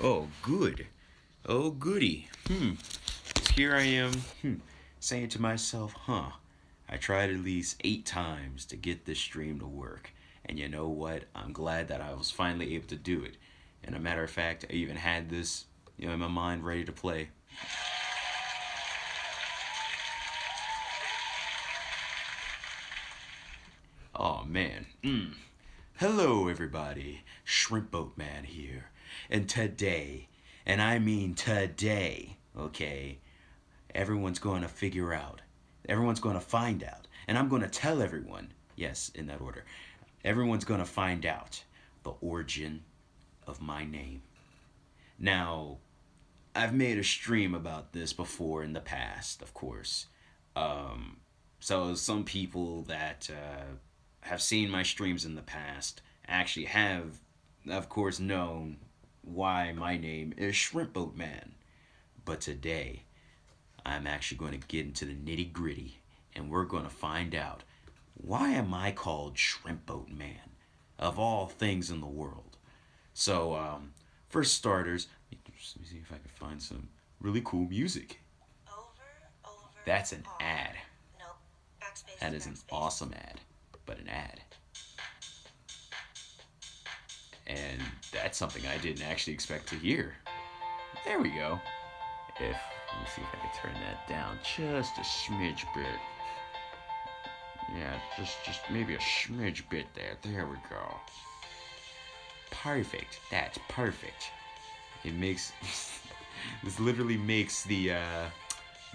Oh, good. Oh, goody. Here I am, saying to myself, I tried at least 8 times to get this stream to work. And you know what? I'm glad that I was finally able to do it. And a matter of fact, I even had this, in my mind ready to play. Oh, man. Hello, everybody. Shrimpboatman here. And today, and I mean today, okay, everyone's going to figure out. Everyone's going to find out. And I'm going to tell everyone, yes, in that order, everyone's going to find out the origin of my name. Now, I've made a stream about this before in the past, of course. Um, so some people that have seen my streams in the past actually have, of course, known why my name is Shrimpboatman. But today, I'm actually going to get into the nitty gritty, and we're going to find out why am I called Shrimpboatman of all things in the world. So, for starters, let me see if I can find some really cool music. That's an ad. That is an awesome ad, but an ad. And that's something I didn't actually expect to hear. There we go. Let me see if I can turn that down just a smidge bit. Yeah, just maybe a smidge bit there. There we go. Perfect. That's perfect. It makes this literally makes the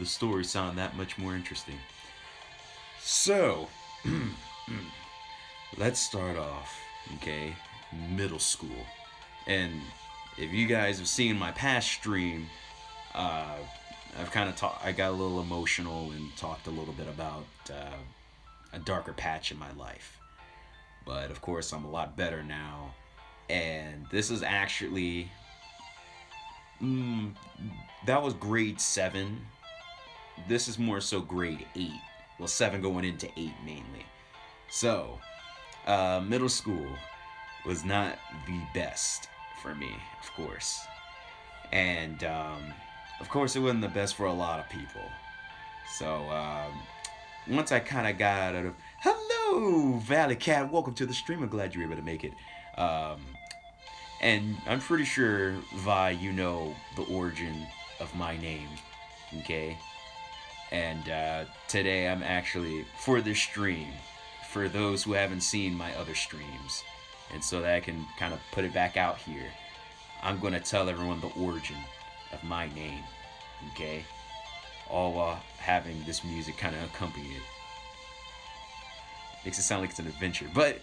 story sound that much more interesting. So, let's start off, okay? Middle school. And if you guys have seen my past stream, I've kind of I got a little emotional and talked a little bit about a darker patch in my life. But of course, I'm a lot better now. And this is actually, that was grade 7. This is more so grade 8. Well, 7 going into 8 mainly. So, middle school was not the best for me, of course. And, of course, it wasn't the best for a lot of people. So, once I kind of got out of, hello, Valley Cat, welcome to the stream. I'm glad you were able to make it. And I'm pretty sure, Vi, you know the origin of my name, okay? And today I'm actually, for this stream, for those who haven't seen my other streams, and so that I can kind of put it back out here, I'm going to tell everyone the origin of my name, okay? All while having this music kind of accompany it. Makes it sound like it's an adventure, but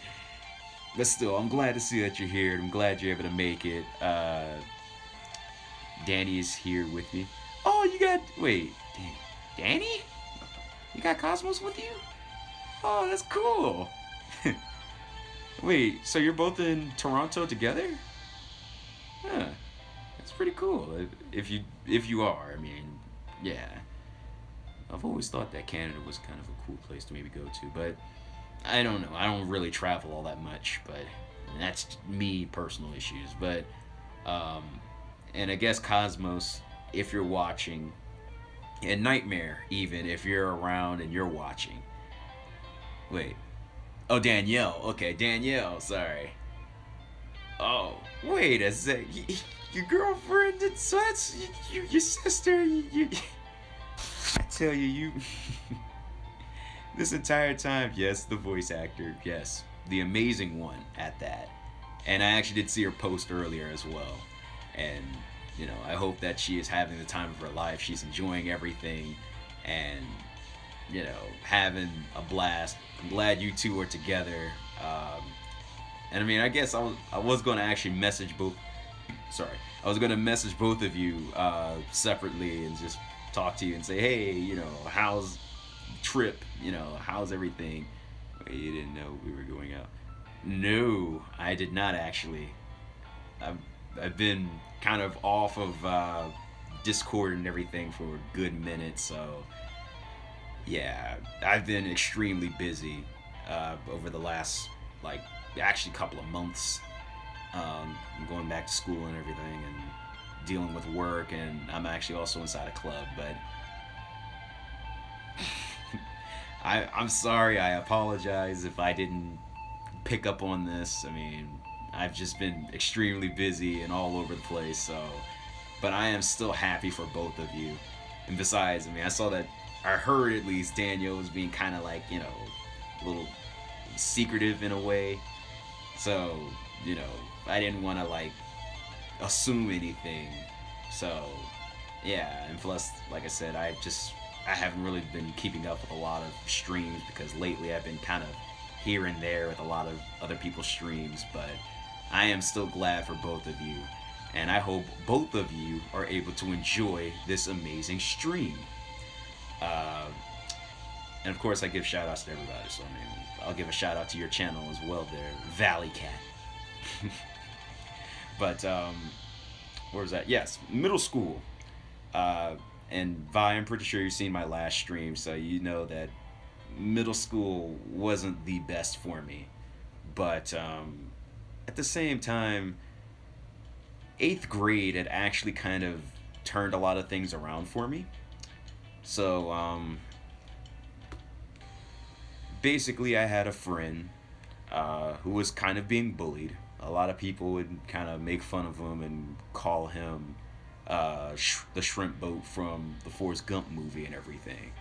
still, I'm glad to see that you're here. I'm glad you're able to make it. Danny is here with me. Oh, you got, wait, Danny? You got Cosmos with you? Oh, that's cool. Wait, so you're both in Toronto together? Huh. That's pretty cool. If you are, I mean, yeah. I've always thought that Canada was kind of a cool place to maybe go to, but I don't know. I don't really travel all that much, but that's me personal issues. But and I guess Cosmos, if you're watching, and Nightmare, even if you're around and you're watching. Wait. Oh, Danielle. Okay, Danielle. Sorry. Oh, wait a sec. Your girlfriend. So that's your sister. I tell you. This entire time, yes, the voice actor, yes, the amazing one at that. And I actually did see her post earlier as well. And, I hope that she is having the time of her life. She's enjoying everything and, having a blast. I'm glad you two are together. And I mean, I guess I was going to actually message both. Sorry. I was going to message both of you separately and just talk to you and say, hey, how's trip, how's everything? Wait, you didn't know we were going out? No, I did not actually. I've been kind of off of Discord and everything for a good minute, so yeah, I've been extremely busy over the last, actually couple of months. I'm going back to school and everything, and dealing with work, and I'm actually also inside a club. But I'm sorry. I apologize if I didn't pick up on this. I mean, I've just been extremely busy and all over the place. So, but I am still happy for both of you. And besides, I mean, I heard at least Daniel was being kind of like, a little secretive in a way. So, I didn't want to like assume anything. So, yeah, and plus, like I said, I haven't really been keeping up with a lot of streams because lately I've been kind of here and there with a lot of other people's streams, but I am still glad for both of you, and I hope both of you are able to enjoy this amazing stream. Uh, and of course, I give shout outs to everybody, so I mean, I'll give a shout out to your channel as well there, Valley Cat. But, where was that? Yes, middle school. And Vi, I'm pretty sure you've seen my last stream, so you know that middle school wasn't the best for me. But at the same time, eighth grade had actually kind of turned a lot of things around for me. So basically, I had a friend who was kind of being bullied. A lot of people would kind of make fun of him and call him the shrimp boat from the Forrest Gump movie and everything.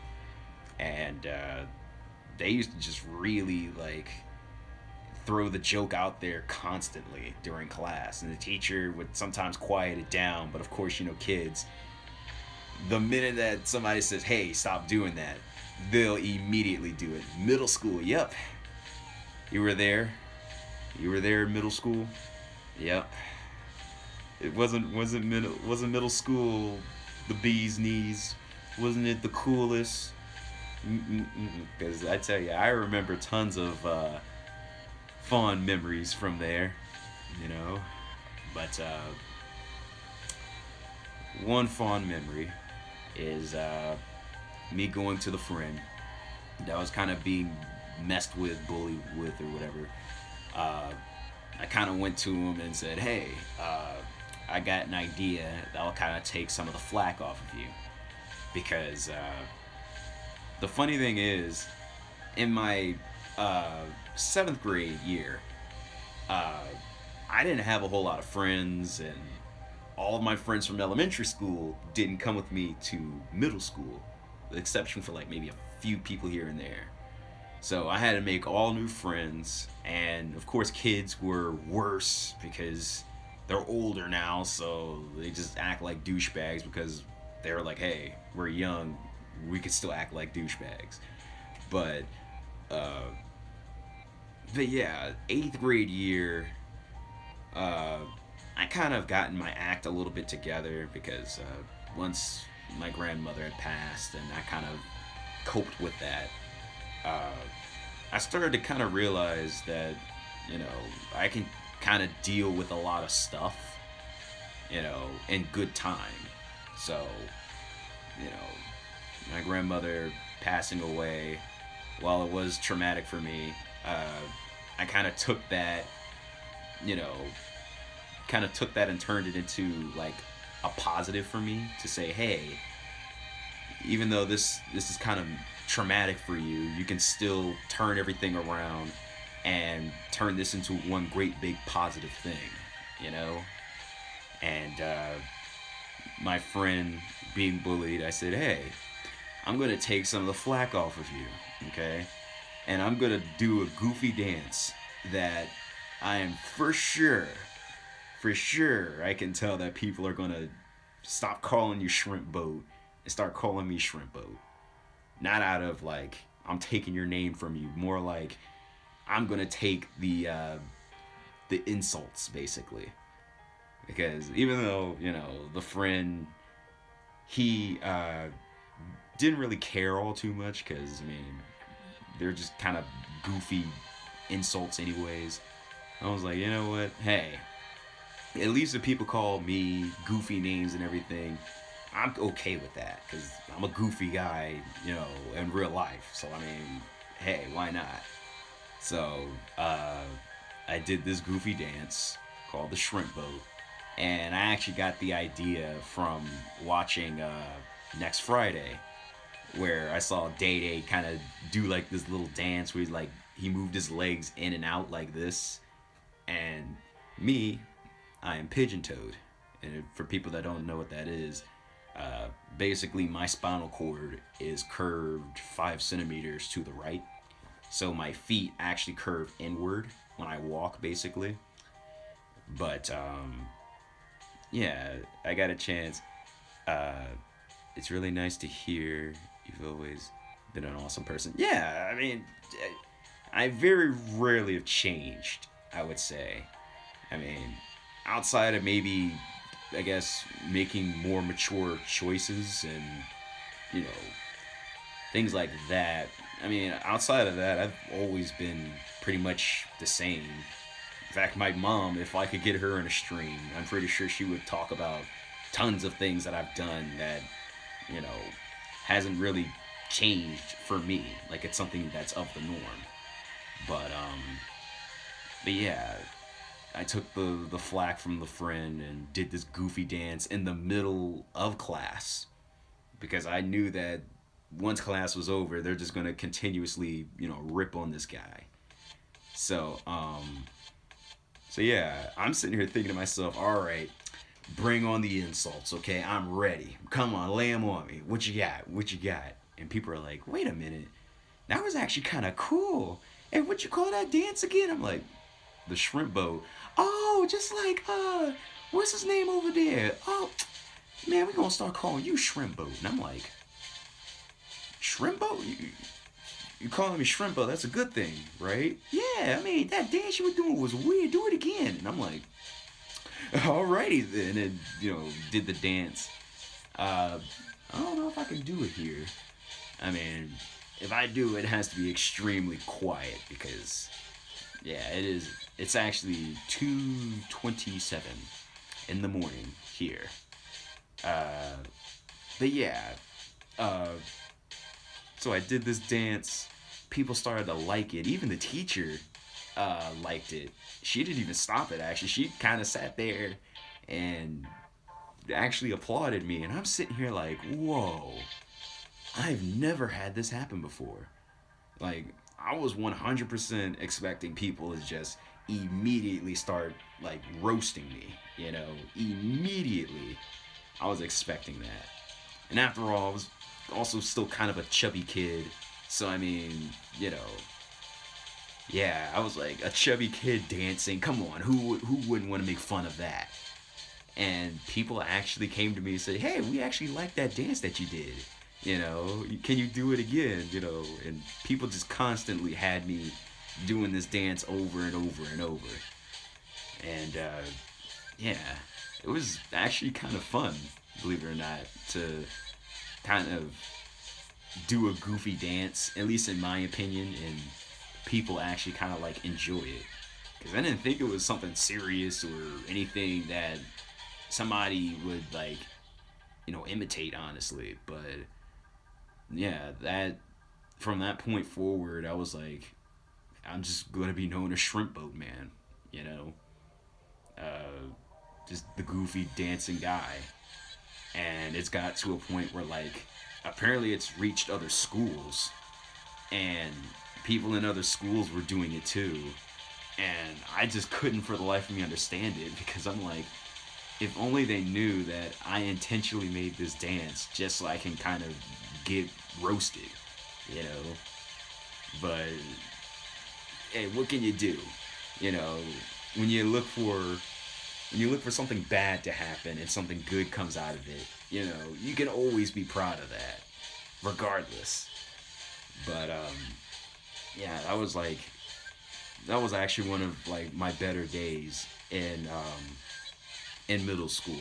And they used to just really like throw the joke out there constantly during class, and the teacher would sometimes quiet it down. But of course, kids, the minute that somebody says, "Hey, stop doing that," they'll immediately do it. Middle school, yep. You were there. You were there in middle school. Yep. It wasn't middle school the bee's knees. Wasn't it the coolest? Because I tell you, I remember tons of fond memories from there, But one fond memory is me going to the friend that was kind of being messed with, bullied with, or whatever. I kind of went to him and said, "Hey, I got an idea that'll kind of take some of the flack off of you." Because the funny thing is, in my 7th grade year, I didn't have a whole lot of friends, and all of my friends from elementary school didn't come with me to middle school, with the exception for like maybe a few people here and there. So I had to make all new friends, and of course kids were worse because they're older now, so they just act like douchebags because they're like, "Hey, we're young, we can still act like douchebags." But yeah, 8th grade year, I kind of gotten my act a little bit together because once my grandmother had passed, and I kind of coped with that. I started to kind of realize that, I can kind of deal with a lot of stuff, in good time. So, my grandmother passing away, while it was traumatic for me, I kind of took that, and turned it into like a positive for me to say, "Hey, even though this is kind of traumatic for you, you can still turn everything around and turn this into one great big positive thing," And my friend being bullied, I said, "Hey, I'm going to take some of the flack off of you, okay? And I'm going to do a goofy dance that I am for sure, I can tell that people are going to stop calling you Shrimp Boat and start calling me Shrimp Boat. Not out of like, I'm taking your name from you, more like I'm going to take the insults, basically. Because even though, the friend, he didn't really care all too much, because, I mean, they're just kind of goofy insults anyways. I was like, you know what? Hey, at least if people call me goofy names and everything, I'm okay with that, because I'm a goofy guy, in real life. So, I mean, hey, why not? So, I did this goofy dance called the Shrimp Boat, And I actually got the idea from watching Next Friday, where I saw Day Day kind of do like this little dance where he moved his legs in and out like this, and me, I am pigeon toed, and for people that don't know what that is, basically my spinal cord is curved 5 centimeters to the right, so my feet actually curve inward when I walk, basically. But yeah, I got a chance. Uh, it's really nice to hear. You've always been an awesome person. Yeah, I mean, I very rarely have changed, I would say. I mean, outside of maybe, I guess, making more mature choices and, you know, things like that. I mean, outside of that, I've always been pretty much the same. In fact, my mom, if I could get her in a stream, I'm pretty sure she would talk about tons of things that I've done that, you know, hasn't really changed for me. Like it's something that's of the norm. But but yeah, I took the flack from the friend and did this goofy dance in the middle of class because I knew that once class was over, they're just gonna continuously, rip on this guy. So so yeah, I'm sitting here thinking to myself, all right, bring on the insults, okay? I'm ready. Come on, lay them on me. What you got? What you got? And people are like, wait a minute, that was actually kind of cool. And what you call that dance again? I'm like, the shrimp boat. Oh, just like what's his name over there? Oh, man, we're gonna start calling you shrimp boat. And I'm like, shrimp boat? You calling me shrimp boat? That's a good thing, right? Yeah, I mean that dance you were doing was weird. Do it again. And I'm like, alrighty then, and did the dance. I don't know if I can do it here. I mean, if I do, it has to be extremely quiet because, yeah, it is. It's actually 2:27 in the morning here. Uh, but yeah, uh, so I did this dance. People started to like it. Even the teacher liked it. She didn't even stop it. Actually, she kind of sat there and actually applauded me. And I'm sitting here like, whoa, I've never had this happen before. Like, I was 100% expecting people to just immediately start like roasting me. Immediately. I was expecting that. And after all, I was also still kind of a chubby kid. So, I mean, yeah, I was like a chubby kid dancing. Come on, who wouldn't want to make fun of that? And people actually came to me and said, "Hey, we actually like that dance that you did. Can you do it again?" And people just constantly had me doing this dance over and over and over. And yeah, it was actually kind of fun, believe it or not, to kind of do a goofy dance, at least in my opinion, and people actually kind of like enjoy it. Because I didn't think it was something serious or anything that somebody would like, imitate, honestly. But yeah, that from that point forward, I was like, I'm just gonna be known as Shrimpboatman, you know, uh, just the goofy dancing guy. And it's got to a point where like apparently it's reached other schools, and people in other schools were doing it too. And I just couldn't for the life of me understand it because I'm like, if only they knew that I intentionally made this dance just so I can kind of get roasted, you know. But hey, what can you do? You know, when you look for something bad to happen and something good comes out of it, you can always be proud of that, regardless. But yeah, that was actually one of like my better days in middle school.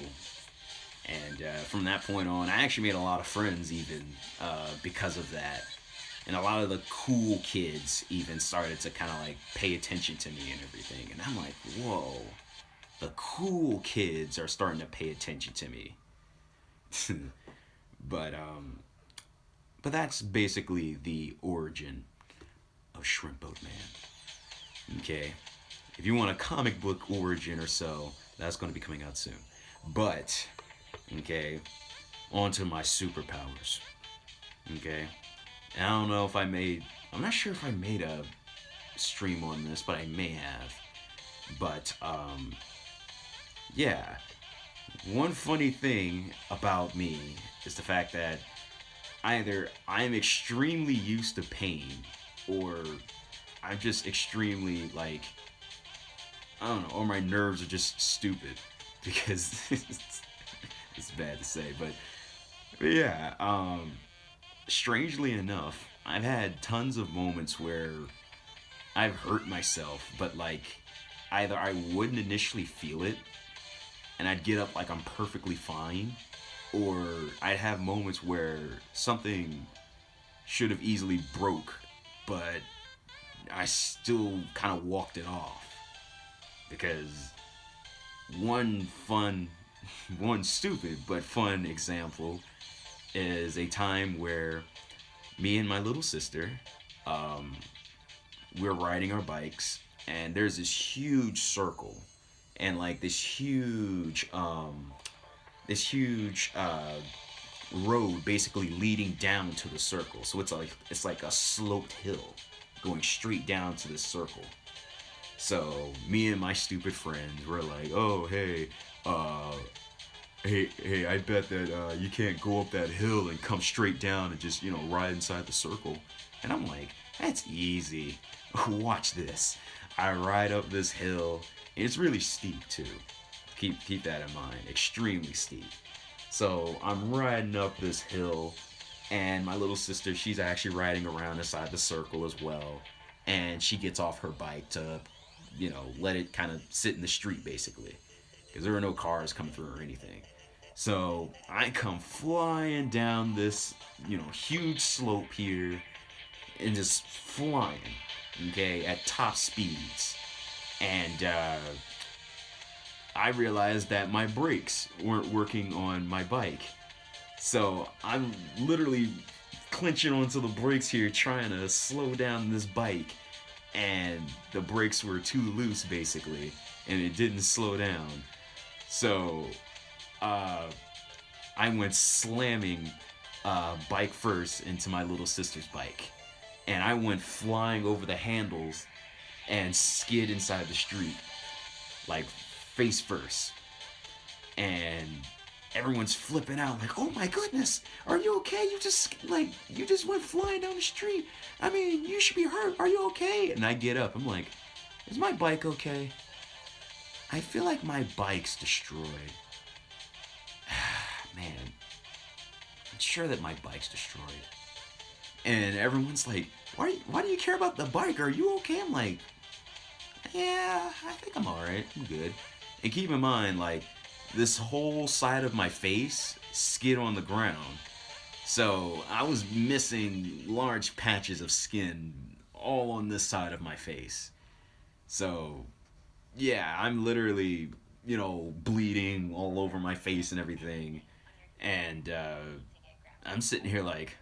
And from that point on, I actually made a lot of friends even because of that. And a lot of the cool kids even started to kind of like pay attention to me and everything. And I'm like, whoa, the cool kids are starting to pay attention to me. but um, but that's basically the origin of Shrimp Boat Man. Okay, if you want a comic book origin or so, that's going to be coming out soon. But, okay, on to my superpowers. Okay. And I don't know if I made, I'm not sure if I made a stream on this, but I may have. But, yeah. One funny thing about me is the fact that either I'm extremely used to pain or I'm just extremely, like, I don't know, or my nerves are just stupid because it's bad to say, but yeah, strangely enough, I've had tons of moments where I've hurt myself, but like either I wouldn't initially feel it and I'd get up like I'm perfectly fine, or I'd have moments where something should have easily broke, but I still kind of walked it off because one fun, one stupid but fun example is a time where me and my little sister, um, we're riding our bikes, and there's this huge circle, and like this huge road basically leading down to the circle. So it's like a sloped hill going straight down to this circle. So me and my stupid friends were like, "Oh hey, uh, hey, I bet that you can't go up that hill and come straight down and just ride inside the circle." And I'm like, "That's easy. Watch this." I ride up this hill. It's really steep too. Keep that in mind. Extremely steep. So I'm riding up this hill, and my little sister, she's actually riding around inside the circle as well. And she gets off her bike to, let it kind of sit in the street basically, because there are no cars coming through or anything. So I come flying down this, huge slope here, and just flying, okay, at top speeds. And I realized that my brakes weren't working on my bike. So I'm literally clenching onto the brakes here, trying to slow down this bike. And the brakes were too loose, basically, and it didn't slow down. So I went slamming bike first into my little sister's bike. And I went flying over the handles and skid inside the street, like face first. And everyone's flipping out, like, "Oh my goodness, are you okay? You just went flying down the street. I mean, you should be hurt. Are you okay?" And I get up. I'm like, "Is my bike okay? I feel like my bike's destroyed." Man, I'm sure that my bike's destroyed. And everyone's like, why do you care about the bike? Are you okay?" I'm like, "Yeah, I think I'm alright. I'm good." And keep in mind, like, this whole side of my face skid on the ground. So I was missing large patches of skin all on this side of my face. So, yeah, I'm literally, bleeding all over my face and everything. And I'm sitting here like,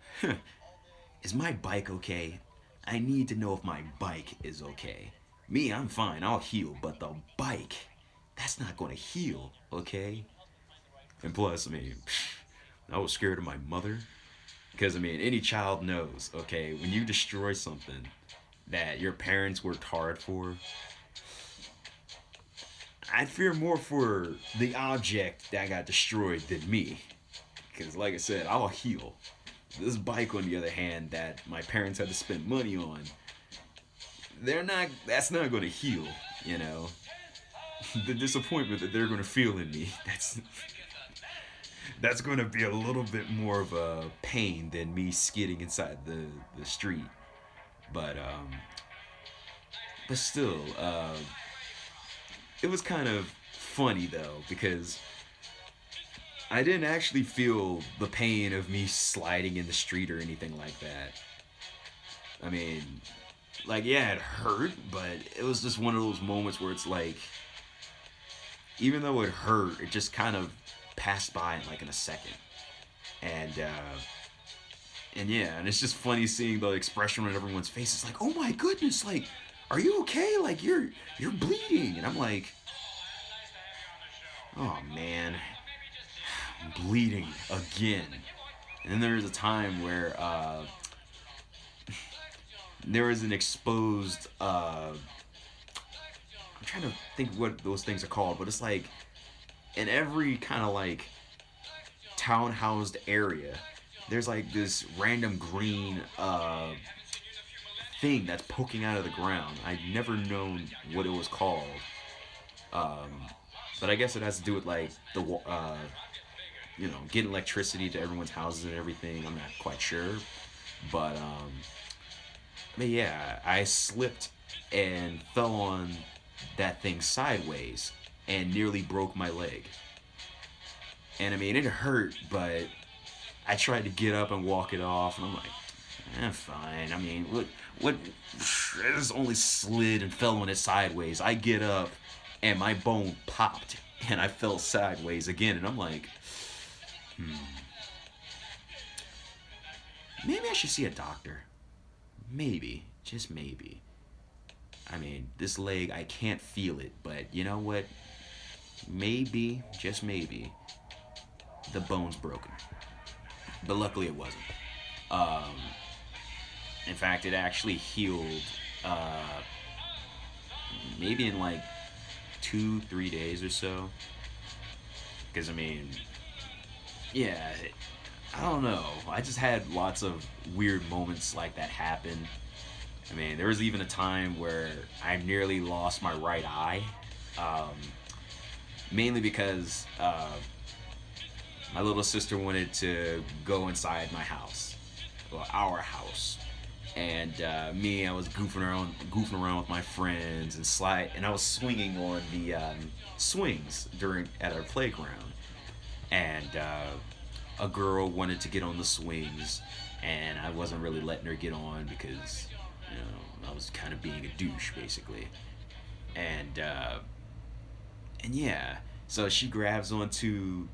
"Is my bike okay? I need to know if my bike is okay. Me, I'm fine. I'll heal. But the bike, that's not going to heal, okay?" And plus, I mean, I was scared of my mother. Because, I mean, any child knows, okay, when you destroy something that your parents worked hard for, I'd fear more for the object that got destroyed than me. Because, like I said, I'll heal. This bike, on the other hand, that my parents had to spend money on, that's not going to heal, The disappointment that they're going to feel in me, that's going to be a little bit more of a pain than me skidding inside the street. But still, it was kind of funny though, because I didn't actually feel the pain of me sliding in the street or anything like that. I mean, like, yeah, it hurt, but it was just one of those moments where it's like, even though it hurt, it just kind of passed by in a second. And yeah, and it's just funny seeing the expression on everyone's face. It's like, "Oh my goodness, like, are you okay? Like, you're bleeding." And I'm like, "Oh man." bleeding again. And then there was a time where there was an exposed. I'm trying to think what those things are called, but it's like in every kind of like townhoused area, there's like this random green thing that's poking out of the ground. I'd never known what it was called, but I guess it has to do with like the getting electricity to everyone's houses and everything. I'm not quite sure, but yeah, I slipped and fell on that thing sideways and nearly broke my leg. And I mean, it hurt, but I tried to get up and walk it off, and I'm like, fine. I mean, what? I just only slid and fell on it sideways. I get up, and my bone popped, and I fell sideways again, and I'm like, maybe I should see a doctor. Maybe, just maybe. I mean, this leg, I can't feel it, but you know what? Maybe, just maybe, the bone's broken. But luckily it wasn't. In fact, it actually healed maybe in like 2-3 days or so. Because, I mean, yeah, I don't know. I just had lots of weird moments like that happen. I mean, there was even a time where I nearly lost my right eye. Mainly because my little sister wanted to go inside my house, or our house, and I was goofing around with my friends and I was swinging on the swings at our playground, and a girl wanted to get on the swings, and I wasn't really letting her get on because I was kind of being a douche basically, and yeah, so she grabs onto.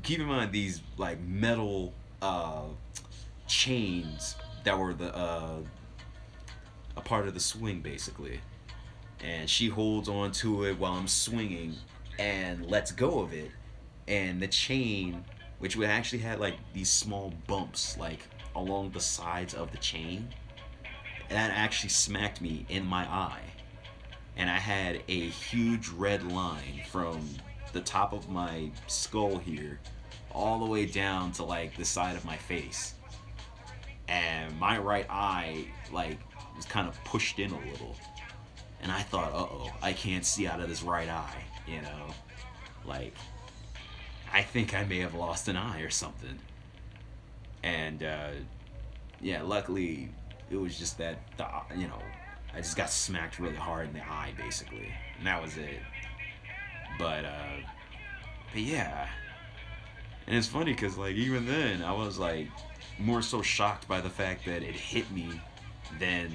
Keep in mind these like metal chains that were a part of the swing basically, and she holds on to it while I'm swinging and lets go of it, and the chain, which would actually had like these small bumps like along the sides of the chain, and that actually smacked me in my eye, and I had a huge red line from the top of my skull here all the way down to like the side of my face, and my right eye like was kind of pushed in a little, and I thought, I can't see out of this right eye, like I think I may have lost an eye or something. And yeah, luckily it was just that I just got smacked really hard in the eye basically, and that was it. But yeah, and it's funny because like even then I was like more so shocked by the fact that it hit me than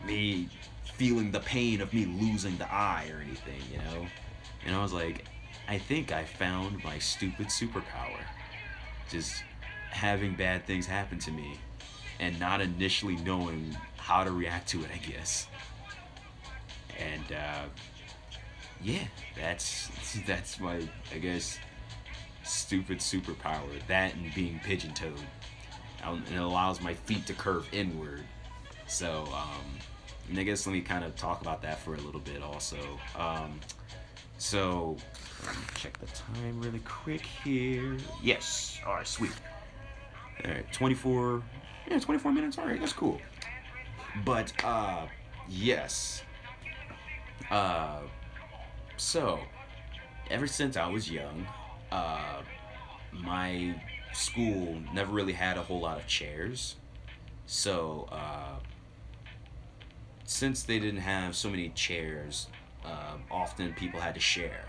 me feeling the pain of me losing the eye or anything, And I was like, I think I found my stupid superpower, just having bad things happen to me and not initially knowing how to react to it, I guess. And yeah, that's my, I guess, stupid superpower. That and being pigeon-toed. And it allows my feet to curve inward. So, and I guess let me kind of talk about that for a little bit also. So, let me check the time really quick here. Yes. All right, sweet. All right, 24 minutes. All right, that's cool. But, yes. So, ever since I was young, my school never really had a whole lot of chairs. So, since they didn't have so many chairs, often people had to share,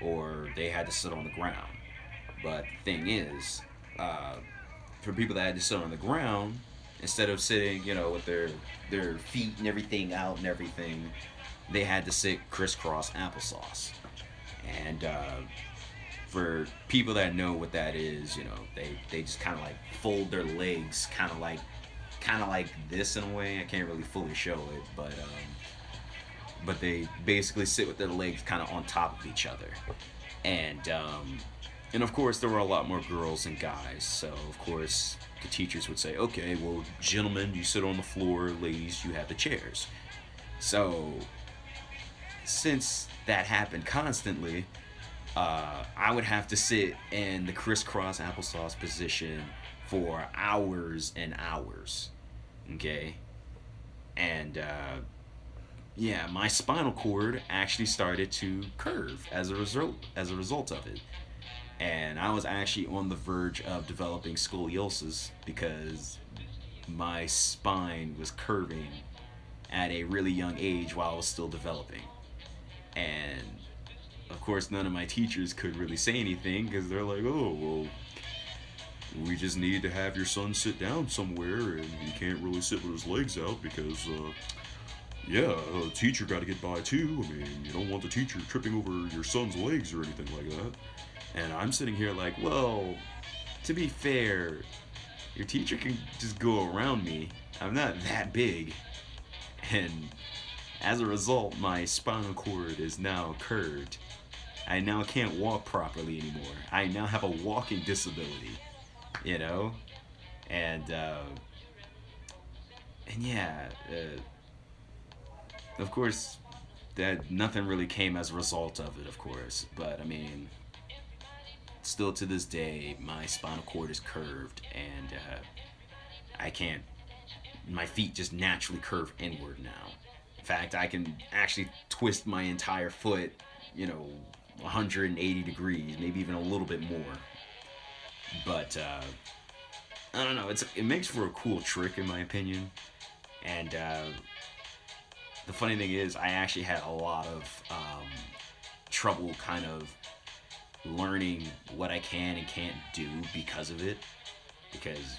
or they had to sit on the ground. But the thing is, for people that had to sit on the ground, instead of sitting, with their feet and everything out and everything, they had to sit crisscross applesauce. And for people that know what that is, they just kind of like fold their legs, kind of like this in a way. I can't really fully show it, but they basically sit with their legs kind of on top of each other. And And of course, there were a lot more girls than guys. So, of course, the teachers would say, okay, well, gentlemen, you sit on the floor. Ladies, you have the chairs. So, since that happened constantly, I would have to sit in the crisscross applesauce position for hours and hours. Okay? And, yeah, my spinal cord actually started to curve as a result of it. And I was actually on the verge of developing scoliosis because my spine was curving at a really young age while I was still developing. And of course, none of my teachers could really say anything because they're like, oh, well, we just need to have your son sit down somewhere and he can't really sit with his legs out because, yeah, a teacher got to get by too. I mean, you don't want the teacher tripping over your son's legs or anything like that. And I'm sitting here like, well, to be fair, your teacher can just go around me. I'm not that big. And as a result, my spinal cord is now curved. I now can't walk properly anymore. I now have a walking disability, you know? And, and yeah, of course, that nothing really came as a result of it, of course. But, I mean, still to this day, my spinal cord is curved, and I can't. My feet just naturally curve inward now. In fact, I can actually twist my entire foot, 180 degrees, maybe even a little bit more. But I don't know. It makes for a cool trick, in my opinion. And the funny thing is, I actually had a lot of trouble kind of learning what I can and can't do because of it. Because